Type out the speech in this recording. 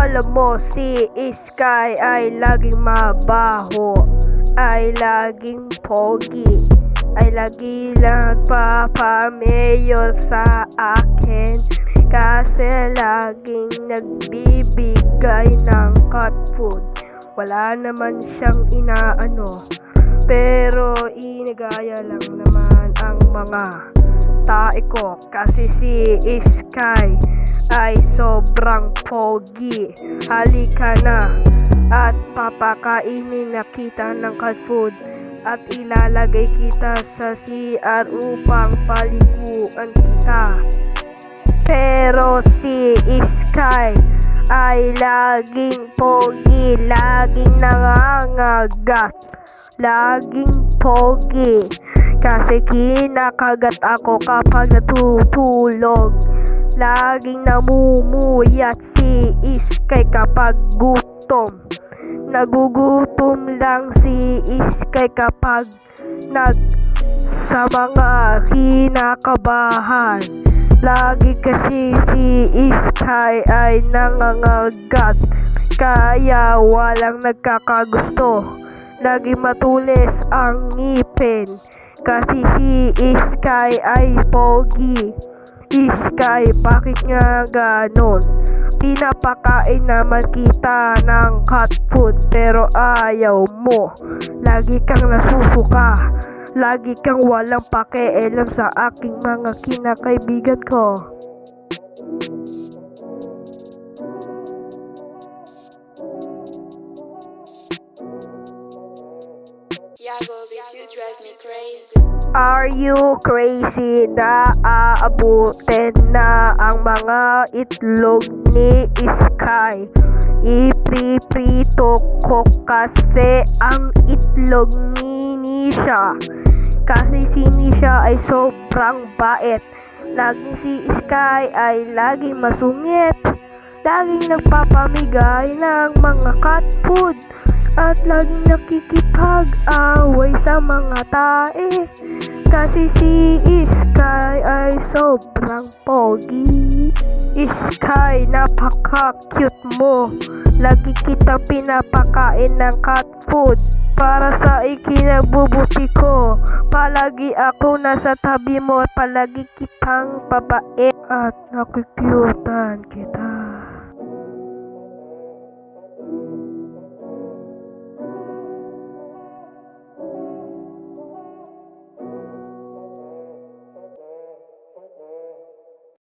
Alam mo si Sky ay laging mabaho, ay laging pogi, ay lagi lang nagpapamayor sa akin. Kasi laging nagbibigay ng cat food. Wala naman siyang inaano, pero inagaya lang naman ang mga tae ko. Kasi si Sky ay sobrang pogi. Halika na at papakainin na kita ng cat food at ilalagay kita sa CR upang paliguan kita. Pero si Sky ay laging pogi, laging nangangagat, laging pogi. Kasi kinakagat ako kapag natutulog. Laging namumuyat si Sky kapag gutom. Nagugutom lang si Sky kapag sa mga kinakabahan. Lagi kasi si Sky ay nangangagat, kaya walang nagkakagusto. Lagi matulis ang ngipin kasi si Sky ay pogi. Sky, bakit nga ganon? Pinapakain naman kita ng cat food pero ayaw mo. Lagi kang nasusuka, lagi kang walang pakialam sa aking mga kinakaibigan ko. Yago, bitch, you drive me crazy. Are you crazy na aabutin na ang mga itlog ni Sky? Ipriprito ko kasi ang itlog ni Nisha. Kasi si Nisha ay sobrang bait. Laging si Sky ay laging masungit, laging nagpapamigay ng mga cat food at laging nakikipag-away sa mga tae. Kasi si Sky ay sobrang pogi. Sky, napaka-cute mo. Lagi kitang pinapakain ng cat food para sa ikinabubuti ko. Palagi ako nasa tabi mo, palagi kitang babait at nakukyutan kita.